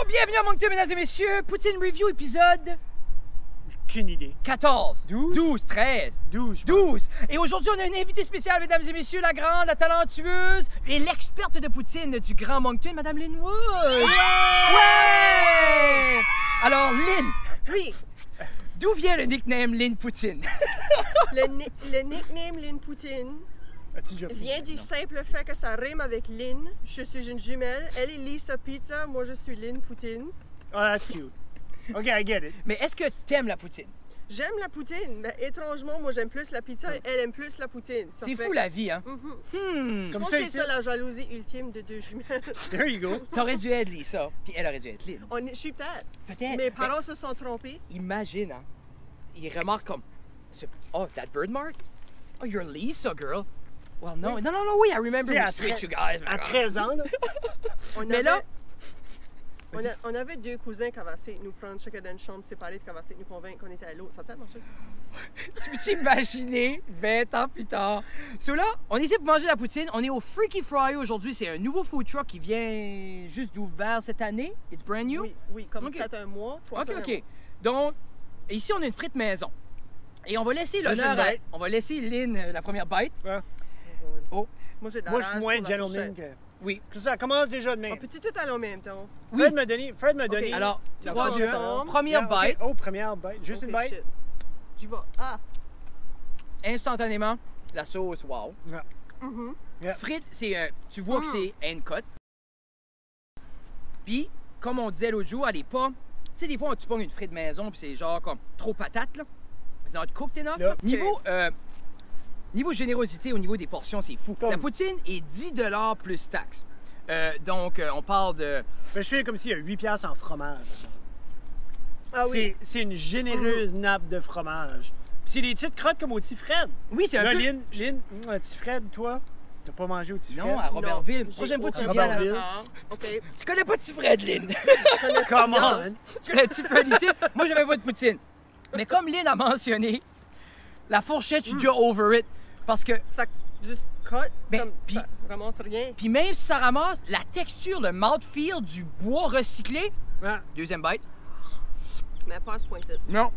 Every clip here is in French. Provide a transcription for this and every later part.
Bienvenue à Moncton, mesdames et messieurs, Poutine Review épisode... Aucune idée. 14, 12, 12, 13, 12, 12. Et aujourd'hui, on a une invitée spéciale, mesdames et messieurs, la grande, la talentueuse et l'experte de Poutine du Grand Moncton, Madame Lynn Wood. Ouais! Alors, Lynn. Oui. D'où vient le nickname Lynn Poutine? Le nickname Lynn Poutine vient du simple fait que ça rime avec Lynn. Je suis une jumelle. Elle est Lisa Pizza. Moi, je suis Lynn Poutine. Oh, that's cute. OK, I get it. Mais est-ce que t'aimes la poutine? J'aime la poutine, mais étrangement, moi, j'aime plus la pizza et elle aime plus la poutine. C'est fou la vie, hein? Je pense que c'est ça la jalousie ultime de deux jumelles. There you go. T'aurais dû être Lisa, puis elle aurait dû être Lynn. Je suis peut-être. Peut-être. Mes parents se sont trompés. Imagine, hein? Ils remarquent comme... Oh, that bird mark? Oh, you're Lisa, girl. Well, no, Oui. no, I remember we switched you guys. À 13 ans, là. On avait deux cousins qui avaient essayé de nous prendre chacun dans une chambre séparée et qui avaient essayé de nous convaincre qu'on était à l'autre. Ça a peut-être marché. Tu peux t'imaginer 20 ans plus tard? So là, on est ici pour manger la poutine. On est au Freaky Fry aujourd'hui. C'est un nouveau food truck qui vient juste d'ouvert cette année. It's brand new? Oui, comme Ok. peut-être un mois, 3 semaines. OK. Donc, ici, on a une frite maison. Et on va laisser l'honneur à... On va laisser Lynn la première bite. Ouais. Oh, Moi, j'ai de la Moi, je suis rage moins pour la gentleman fourchette. que... oui. Ça commence déjà de même. On peut-tu tout aller en même temps? Oui. Fred m'a donné... Alors, La 3, 2, 1. ensemble. Première Yeah, bite. OK. Oh, première bite. Juste une Ok, bite. shit. J'y vais. Ah! Instantanément, la sauce, wow. Yeah. Yeah. Frites, c'est tu vois que c'est hand cut. Puis, comme on disait l'autre jour, elle est pas... Tu sais, des fois, tu pognes une frite maison, puis c'est genre comme trop patate, là. It's not cooked enough. Yeah. Niveau générosité, au niveau des portions, c'est fou. Comme- La poutine est 10 $ plus taxes. Donc, on parle de... Je fais comme s'il y a 8 piastres en fromage. Ah oui. C'est une généreuse nappe de fromage. Puis c'est des petites crottes comme au petit Fred. Oui, c'est un Là, peu... Lynn, petit Fred, toi, t'as pas mangé au petit Fred? Non, à Robertville. Non, Prochaine fois, tu j'ai viens aucun là. rapport. OK. Tu connais pas petit Fred, Lynn. Come on! Tu connais petit Fred ici? Moi, j'avais pas de poutine. Mais comme Lynn a mentionné, la fourchette, je suis déjà over it. Parce que... Ça juste cut, Ben, comme puis- ça ramasse rien. Puis même si ça ramasse, la texture, le mouthfeel du bois recyclé, Ouais. deuxième bite, Mais pas à ce point-ci. non.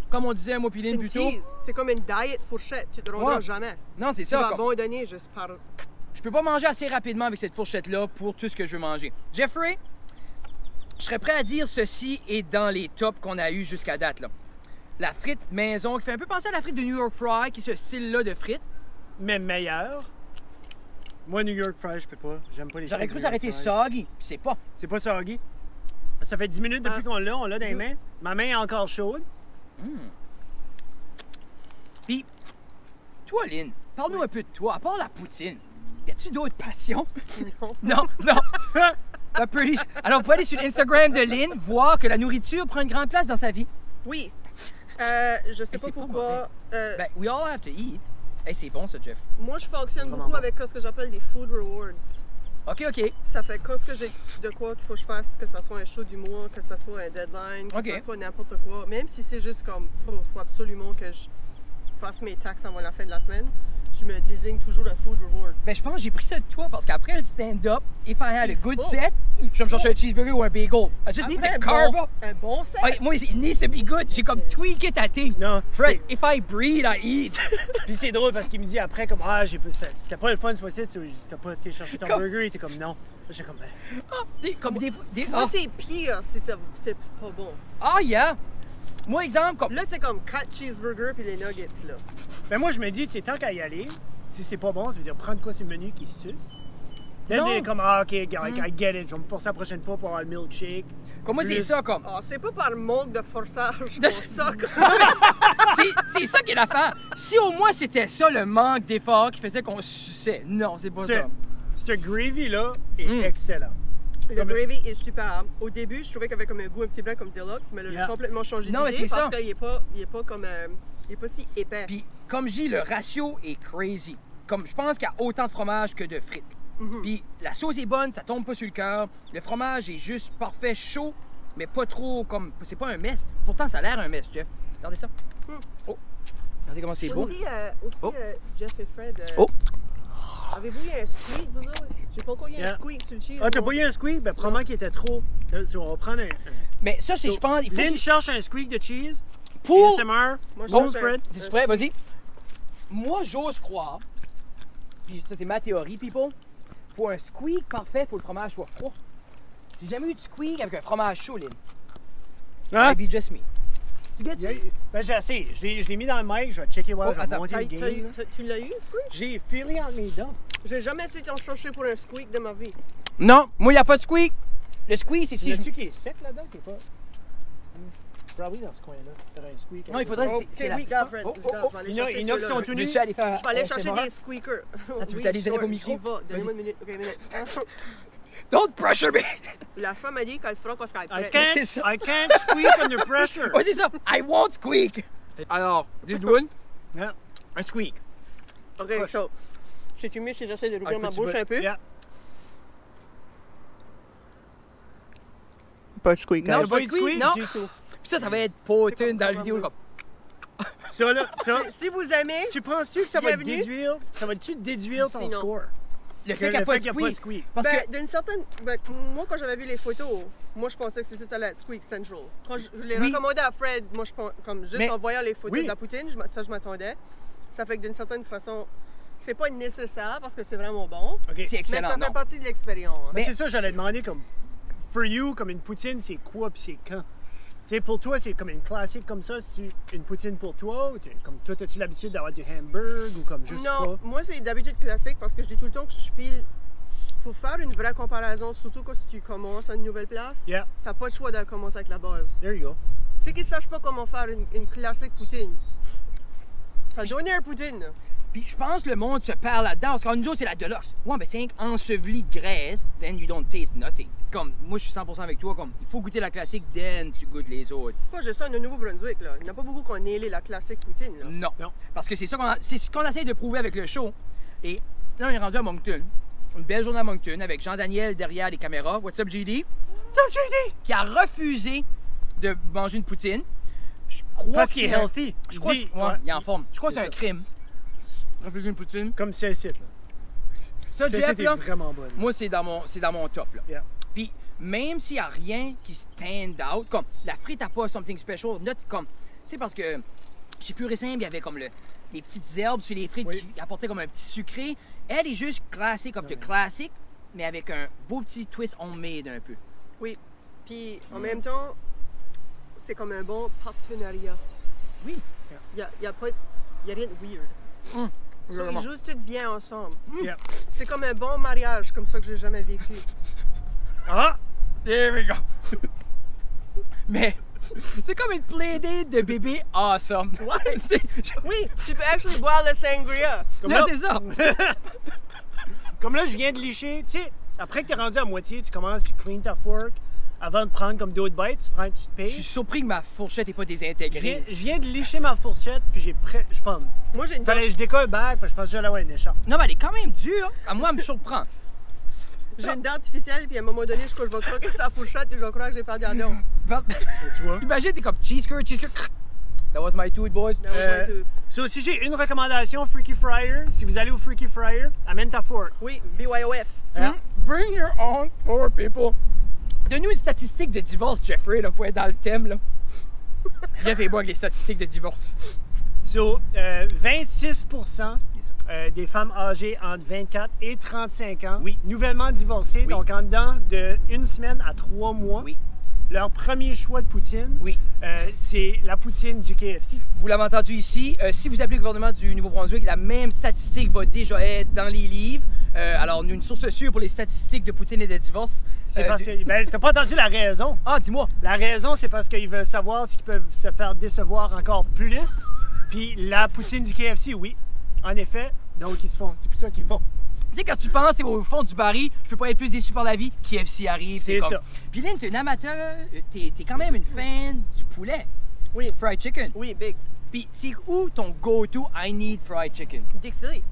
Comme on disait, moi puis C'est Lynn une plus tôt, tease. C'est comme une diet fourchette. Tu te rendras Ouais. jamais. non, c'est Tu ça. vas comme- abandonner juste par... Je peux pas manger assez rapidement avec cette fourchette-là pour tout ce que je veux manger. Jeffrey, je serais prêt à dire ceci est dans les tops qu'on a eu jusqu'à date, là. La frite maison, qui fait un peu penser à la frite de New York Fry, qui est ce style-là de frite. Mais meilleur. Moi, New York Fries, je peux pas. J'aime pas les J'aurais frites cru New York s'arrêter Fries. soggy, c'est pas. C'est pas soggy. Ça fait 10 minutes depuis qu'on l'a dans les mains. Ma main est encore chaude. Puis, toi, Lynn, parle-nous un peu de toi, à part la poutine. Y a-tu d'autres passions? Non, non. Alors, vous pouvez aller sur l'Instagram de Lynn, voir que la nourriture prend une grande place dans sa vie. Oui. Je sais c'est pas pas pourquoi. Ben, we all have to eat. Hey, c'est bon, ça, Jeff. Moi, je fonctionne Vraiment beaucoup bon. avec ce que j'appelle des food rewards. OK. Ça fait quand ce que j'ai de quoi qu'il faut que je fasse, que ce soit un show du mois, que ce soit un deadline, que Ok. ce soit n'importe quoi. Même si c'est juste comme, il faut absolument que je fasse mes taxes avant la fin de la semaine, je me désigne toujours un food reward. Ben, je pense que j'ai pris ça de toi parce qu'après le stand-up, if I had a good faut. set, je vais me chercher un cheeseburger ou un bagel. I just need Après, the carb up. un bon set. Ah, moi, it needs to be good. J'ai comme tweaké ta thing. Non, Fred, if I breathe, I eat. Puis c'est drôle parce qu'il me dit après, comme, c'était pas le fun ce fois-ci, t'as pas été chercher ton Comme- burger, il était comme, non. J'étais comme, Comme des fois. Moi, c'est pire si c'est pas bon. Ah, yeah. Moi, exemple, comme. Là, c'est comme 4 cheeseburgers puis les nuggets, là. Ben moi, je me dis, tu sais, tant qu'à y aller, si c'est pas bon, ça veut dire prendre quoi sur le menu qui suce. Là, Non. t'es comme, ah, OK, I get it. Je vais me forcer la prochaine fois pour avoir le milkshake. Comme moi, c'est Plus- ça, comme. Oh, c'est pas par manque de forçage De- qu'on ça. Comme... C'est ça qui est l'affaire. Si au moins c'était ça le manque d'effort qui faisait qu'on suçait. Non, c'est pas ça. Ce gravy-là est excellent. Le gravy est superbe. Au début, je trouvais qu'il avait comme un goût un petit blanc comme Deluxe, mais là, j'ai complètement changé Non, mais d'idée c'est parce ça. qu'il est pas comme... il est pas si épais. Puis, comme je dis, le ratio est crazy. Comme je pense qu'il y a autant de fromage que de frites. Puis, la sauce est bonne, ça tombe pas sur le cœur. Le fromage est juste parfait, chaud, mais pas trop comme. C'est pas un mess. Pourtant, ça a l'air un mess, Jeff. Regardez ça. Oh. Regardez comment c'est beau. Aussi, Jeff et Fred, Oh. avez-vous eu un squeak, vous autres? J'ai pas encore eu un squeak sur le cheese. Ah, t'as pas eu un squeak? Ben, probablement qu'il était trop. On va prendre un. Mais ça, c'est, je pense, il faut. Lynn cherche un squeak de cheese. Pour. ASMR. Moi, je Bon, cherche un- Fred. Es-tu prêt? Vas-y. Moi, j'ose croire, puis ça, c'est ma théorie, people. Pour un squeak parfait, il faut que le fromage soit froid. J'ai jamais eu de squeak avec un fromage chaud, Lynn. Hein? Maybe just me. Tu get ça? Ben, j'ai assez. Je l'ai mis dans le mic. Je vais checker voir. Oh, Je vais attends. monter le game. là. Tu l'as eu, Fred? J'ai filé entre mes dents. J'ai jamais essayé d'en chercher pour un squeak de ma vie. Non, moi, il n'y a pas de squeak. Le squeak, c'est si je... Sais-tu qui est sec là-dedans? Qui est pas. Probably dans ce coin-là. T'aurais un squeak. Non, il faudrait... Ok, c'est la... oui, regarde, Fred. Oh, oh, Regarde, oh. je vais aller Il y en a chercher qui ceux-là. sont tout nus. Veux-tu aller faire... Je vais aller un chercher ASMR? des squeakers. Ah, tu veux aller direct au micro? J'y vais. Donnez-moi une minute. OK, une minute. Don't pressure me! La femme a dit qu'elle le fera quand elle est I prête. C'est ça. I can't squeak under pressure. Ouais, c'est ça. I won't squeak. Alors, Didwood, Yeah. un squeak. OK, chaud. C'est-tu mieux si j'essaie de rouvrir faut ma que tu bouche veux- un peu? Yeah. Pas de squeak. Non, Le pas boy de squeak? squeak, non. Du tout. Puis ça va être potune dans la vidéo. Comme... Ça, là, ça. Si vous aimez, Tu penses-tu que ça va te Bienvenue. déduire? Ça va-tu déduire ton Sinon. score? Le Que fait qu'il n'y a pas de qu'il y a squeak. Parce ben, que... d'une certaine... Ben, moi, quand j'avais vu les photos, moi, je pensais que c'était ça, la Squeak Central. Quand je l'ai Oui. recommandé à Fred, moi, je pense, comme juste Mais- en voyant les photos Oui. de la poutine, ça, je m'attendais. Ça fait que d'une certaine façon, c'est pas nécessaire parce que c'est vraiment bon, OK. C'est mais excellent, ça non? fait partie de l'expérience. Mais Mais- c'est ça, j'allais demander comme, for you, comme une poutine, c'est quoi puis c'est quand? Tu sais, pour toi, c'est comme une classique comme ça, c'est une poutine pour toi? Ou comme toi, as-tu l'habitude d'avoir du hamburger ou comme juste Non, pas? moi, c'est d'habitude classique parce que je dis tout le temps que je file... Faut faire une vraie comparaison, surtout quand tu commences à une nouvelle place. Yeah, T'as pas le choix de commencer avec la base. there you go. Ceux qui ne sachent pas comment faire une classique poutine, t'as donné un poutine. Puis je pense que le monde se perd là-dedans. Parce qu'en nous autres, c'est la Deluxe. Ouais, mais c'est enseveli de graisse, then you don't taste nothing. Comme, moi, je suis 100% avec toi. Comme, il faut goûter la classique, then tu goûtes les autres. Moi, je sens au Nouveau-Brunswick, là. Il n'y en a pas beaucoup qui ont nailé la classique poutine, là. Non. Non. Parce que c'est ça c'est ce qu'on essaie de prouver avec le show. Et là, on est rendu à Moncton. Une belle journée à Moncton avec Jean-Daniel derrière les caméras. What's up, JD? What's up, JD? Qui a refusé de manger une poutine. Je crois Parce que qu'il est c'est un- healthy. Je crois dit, que, ouais, il est en forme. Je crois que c'est C'est un ça. crime. Refuser une poutine. Comme celle-ci, là. Ça, Celle-ci Jeff, était là, vraiment bonne. moi, c'est dans mon top, là. Yeah. Puis, même s'il n'y a rien qui stand out, comme la frite n'a pas something special, note comme, tu sais, parce que chez Pur et Simple, il y avait comme les petites herbes sur les frites Oui. qui apportaient comme un petit sucré. Elle est juste classique, comme de classique, mais avec un beau petit twist homemade un peu. Oui. Puis, en même temps, c'est comme un bon partenariat. Oui. Il n'y a rien de weird. Ils Vraiment. jouent tous bien ensemble. Yeah. C'est comme un bon mariage, comme ça que j'ai jamais vécu. Ah! There we go. Mais c'est comme une playdate de bébé awesome. Ouais. Oui, tu peux actually boire le sangria. Comme Non, là- c'est ça. Comme là, je viens de licher. Tu sais, après que t'es rendu à moitié, tu commences, tu clean ta fork. Avant de prendre comme d'autres bites, tu te Je payes. suis surpris que ma fourchette n'est pas Je désintégrée. viens de licher ma fourchette, puis j'ai prêt. Je pense. Moi, j'ai une Fallait que je décolle le bac, parce que je pense que j'allais avoir une écharpe. Non, mais elle est quand même dure. À moi, elle me surprend. J'ai une dent artificielle, puis à un moment donné, je crois que je vais croquer sa fourchette, puis je vais croire que j'ai perdu la dent. Tu vois? Imagine, t'es comme cheese curd. That was my tooth, boys. That was my tooth. So, si j'ai une recommandation, Freaky Fryer, si vous allez au Freaky Fryer, amène ta fork. Oui, BYOF. Hein? Bring your own for people. Donne-nous une statistique de divorce, Jeffrey, là, pour être dans le thème, là. Jeff et moi avec les statistiques de divorce. So, 26% des femmes âgées entre 24 et 35 ans, Oui. nouvellement divorcées, Oui. donc en dedans de 1 semaine à 3 mois, Oui. leur premier choix de poutine, Oui. C'est la poutine du KFC. Vous l'avez entendu ici, si vous appelez le gouvernement du Nouveau-Brunswick, la même statistique va déjà être dans les livres. Alors, une source sûre pour les statistiques de poutine et de divorce. C'est parce que... Ben, t'as pas entendu la raison. Ah, dis-moi. La raison, c'est parce qu'ils veulent savoir s'ils peuvent se faire décevoir encore plus. Puis la poutine du KFC, oui, en effet, donc ils se font. C'est pour ça qu'ils font. Tu sais, quand tu penses au fond du baril, je peux pas être plus déçu par la vie, KFC arrive. C'est comme... ça. Puis Lynn, t'es une amateur, t'es quand même une fan du poulet. Oui. Fried chicken. Oui, big. Puis c'est où ton go-to I need fried chicken? Dixie.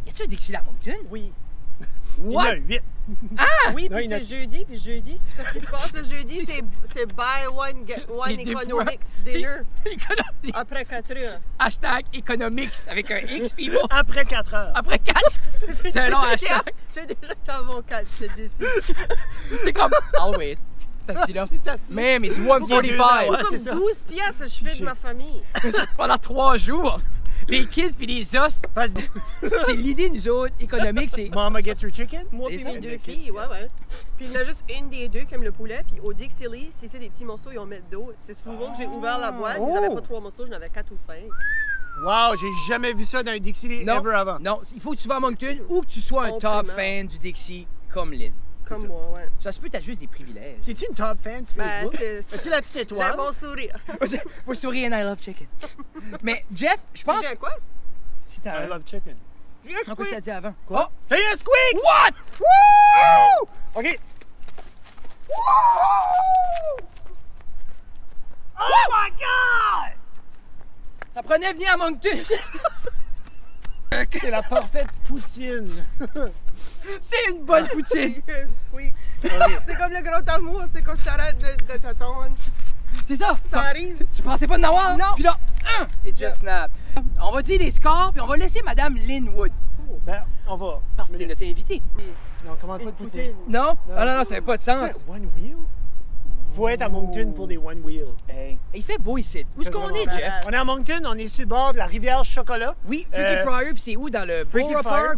Y a-tu un Dixie à Moncton? Oui. Il y en a 8. Ah! Oui, Non, puis il y en a- c'est jeudi, puis jeudi, c'est ce qui se passe le jeudi, c'est buy one, get one Des economics fois, dinner Économics. après 4 heures. Hashtag economics avec un X, people. Après 4 heures. Après 4, c'est un long hashtag. J'ai déjà été à mon 4, c'est déçu. T'es comme, oh wait, t'as assis là. C'est assis. Même, it's Ouais, 145. c'est Comme ça. 12 piastres, je fais de ma famille. Pendant 3 jours. Les kids puis les os. C'est l'idée, nous autres, économique, c'est. Mama gets her chicken. Moi C'est puis ça, mes deux le filles, ouais. Puis il y en a juste une des deux qui aime le poulet, puis au Dixie Lee, si c'est des petits morceaux, ils en mettent d'autres. C'est souvent que j'ai ouvert la boîte, mais j'avais pas 3 morceaux, j'en avais 4 ou 5. Wow, j'ai jamais vu ça dans un Dixie Lee Non, ever avant. non, il faut que tu vas à Moncton ou que tu sois un top Complément. fan du Dixie comme Lynn. Comme ça. moi, ouais. Ça se peut, t'as juste des privilèges. T'es-tu une top fan sur Ben, Facebook? c'est... As-tu la petite J'ai un étoile? bon sourire. Vous souriez and I love chicken. Mais Jeff, je pense. J'ai un quoi? Si t'as I un. love chicken. J'ai un Non, qu'est-ce que t'as squeak. dit avant? Quoi? T'as eu un squeak! What? Woo! OK. Oh my God! Ça prenait venir à Moncton. C'est la parfaite poutine. C'est une bonne poutine. J'ai un squeak. C'est comme le gros amour, c'est qu'on s'arrête de t'attendre. C'est ça. Ça arrive. Tu pensais pas de n'avoir? Non. Puis là, it just snap. On va dire les scores, puis on va laisser Madame Lynn Wood. Ben, on va. Parce que c'est notre invité. Non, commande pas Une de poutine. poutine. Non? Ah non, ça fait pas de sens. C'est one wheel? Faut être à Moncton pour des one wheel. Hey, il fait beau ici. Où est-ce qu'on est, vraiment Jeff? badass. On est à Moncton, on est sur le bord de la rivière Chocolat. Oui, Freaky Friar, puis c'est où? Dans le Freaky Bora Friar. Park?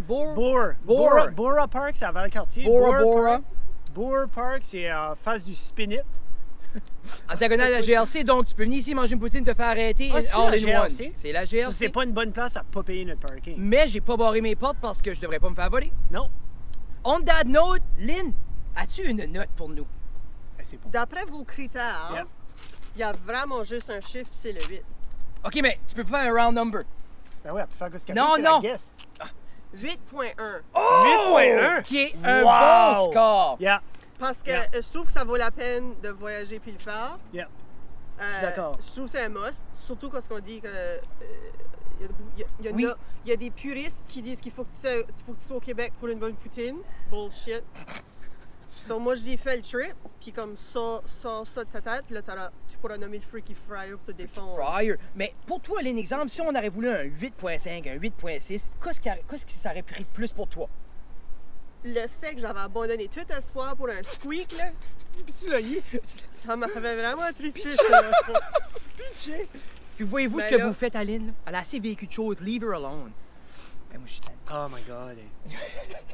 Bora Park, c'est avant le quartier. Bora. Bora Park, c'est en face du Spinit. En diagonale de la GRC, donc tu peux venir ici manger une poutine, te faire arrêter. Ah, c'est all la in one. GRC? C'est la Ça, GRC. c'est pas une bonne place à pas payer notre parking. Mais j'ai pas barré mes portes parce que je devrais pas me faire voler. Non. On that note, Lynn, as-tu une note pour nous? Ben, c'est bon. D'après vos critères, Yeah. il y a vraiment juste un chiffre, puis c'est le 8. OK, mais tu peux pas faire un round number. Ben ouais, elle peut faire que ce qu'elle Non, fait, c'est non. la guest. 8.1. Oh! 8.1. Qui est un Wow! bon score. Yeah, Parce que Yeah. je trouve que ça vaut la peine de voyager puis le faire. yeah. suis d'accord. Je trouve que c'est un must, surtout quand on dit que Oui. il y a des puristes qui disent qu'il faut que tu sois au Québec pour une bonne poutine. Bullshit. So, moi, je dis fais le trip, puis comme ça de ta tête, puis là, tu pourras nommer Freaky Friar pour te défendre. Friar. Mais pour toi, Lynn, exemple, si on aurait voulu un 8.5, un 8.6, qu'est-ce qui ça aurait pris de plus pour toi? Le fait que j'avais abandonné tout espoir pour un squeak, là, Puis tu l'as eu. ça m'avait vraiment attristé. ça. Pitché. Puis voyez-vous Ben ce que là- vous faites à Lynn? Là? Elle a assez vécu de choses. Leave her alone. Ben, moi, je suis tanné. Oh my God.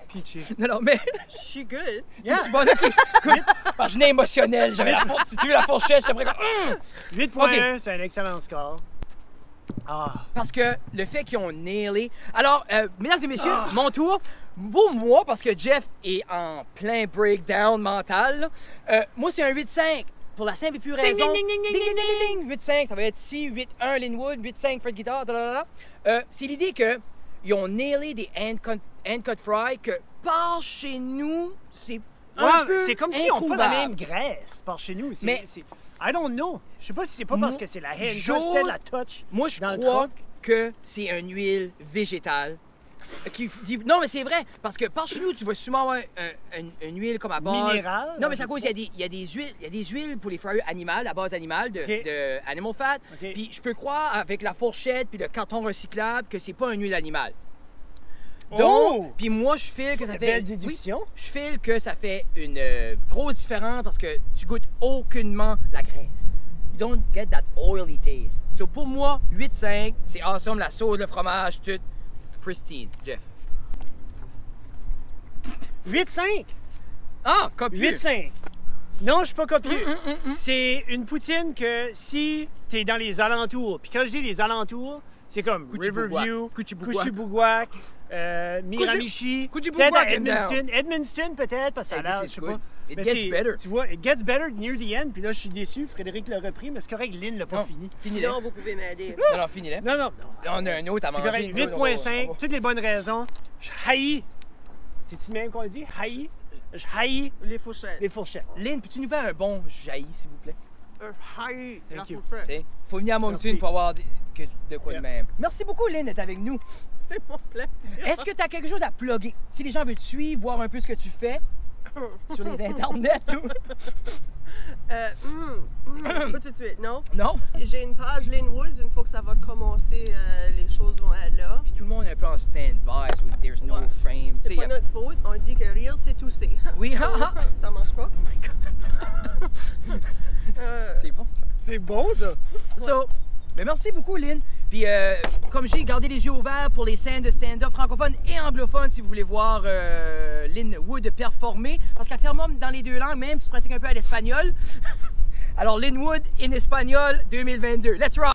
Pitché. Non, mais... Je suis good. Yeah. C'est bon, OK. Écoute, parce que je n'ai émotionnel. J'avais la fourchette. Si tu veux la fourchette, j'étais prêt comme... 8.1, c'est un excellent score. Ah. Parce que le fait qu'ils ont nailé... Alors, mesdames et messieurs, mon tour. Pour moi, parce que Jeff est en plein breakdown mental, là, moi, c'est un 8.5. Pour la simple et pure raison... ding, ding, ding, Ding, ding, ding, ding. 8.5, ça va être ici, 8.1 Linwood, 8.5 Fred Guitar, c'est l'idée qu'ils ont nailé des hand-cut fry que par chez nous, c'est un Ouais, peu c'est comme si on n'a pas la introuvable. même graisse par chez nous. Mais- I don't know. Je sais pas si c'est pas parce que c'est la hand J'ose- c'était la touch. Moi, je dans le crois truck. que c'est une huile végétale. Non, mais c'est vrai, parce que par chez nous, tu vas souvent avoir une huile comme à base... Minérale, Non, mais c'est à je cause, sais il y a des huiles pour les fryers animales, à base animale, Ok. de animal fat. Ok. Puis je peux croire, avec la fourchette puis le carton recyclable, que c'est pas une huile animale. Oh! Donc, puis moi, je file que ça fait... Belle déduction. Oui, je file que ça fait une grosse différence parce que tu goûtes aucunement la graisse. You don't get that oily taste. So pour moi, 8.5, c'est awesome, la sauce, le fromage, tout pristine. Jeff. 8.5. Ah, copieux. 8.5. Non, je suis pas copieux. C'est une poutine que si t'es dans les alentours, puis quand je dis les alentours, c'est comme Riverview, Couchibouguac, Miramichi, peut-être à Edmundston. Edmundston peut-être, parce que ça a l'air, je sais pas. It gets better. Tu vois, it gets better near the end, puis là je suis déçu, Frédéric l'a repris, mais c'est correct, Lynn l'a pas fini. Finis-le. Sinon, vous pouvez m'aider. Non, finis-le. Non. On a un autre à C'est manger. correct, 8.5, toutes les bonnes raisons. Je haïs. C'est-tu même qu'on le dit? Haïs? Je haïs Les fourchettes. les fourchettes. Lynn, peux-tu nous faire un bon jaillit, s'il vous plaît? Haïs, la Thank you. fourchette. T'sais, faut venir à Moncton Merci. pour avoir de quoi Yeah. de même. Merci beaucoup, Lynn, d'être avec nous. C'est mon plaisir. Est-ce que tu as quelque chose à plugger? Si les gens veulent te suivre, voir un peu ce que tu fais sur les internets ou... Pas tout de suite, non? Non? J'ai une page Lynn Woods, une fois que ça va commencer, les choses vont être là. Puis tout le monde est un peu en stand-by, so there's no Ouais. frame. C'est T'sais, pas notre faute, on dit que rire c'est tousser. Oui, Ça marche pas. Oh my God. C'est bon, ça. C'est bon ça! So, ben merci beaucoup, Lynn. Puis, comme j'ai gardé les yeux ouverts pour les scènes de stand-up francophones et anglophones si vous voulez voir Lynn Wood performer. Parce qu'elle performe dans les deux langues, même si tu pratiques un peu à l'espagnol. Alors, Lynn Wood in espagnol 2022. Let's rock!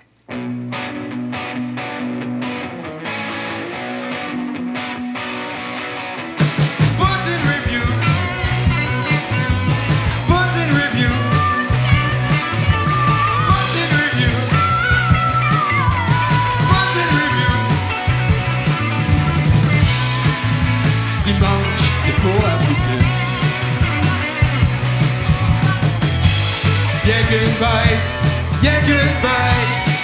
Poutine Review. Poutine Review. Poutine Review. Poutine Review. Dimanche, c'est pour la poutine. Yeah, good bite. Yeah, good bite.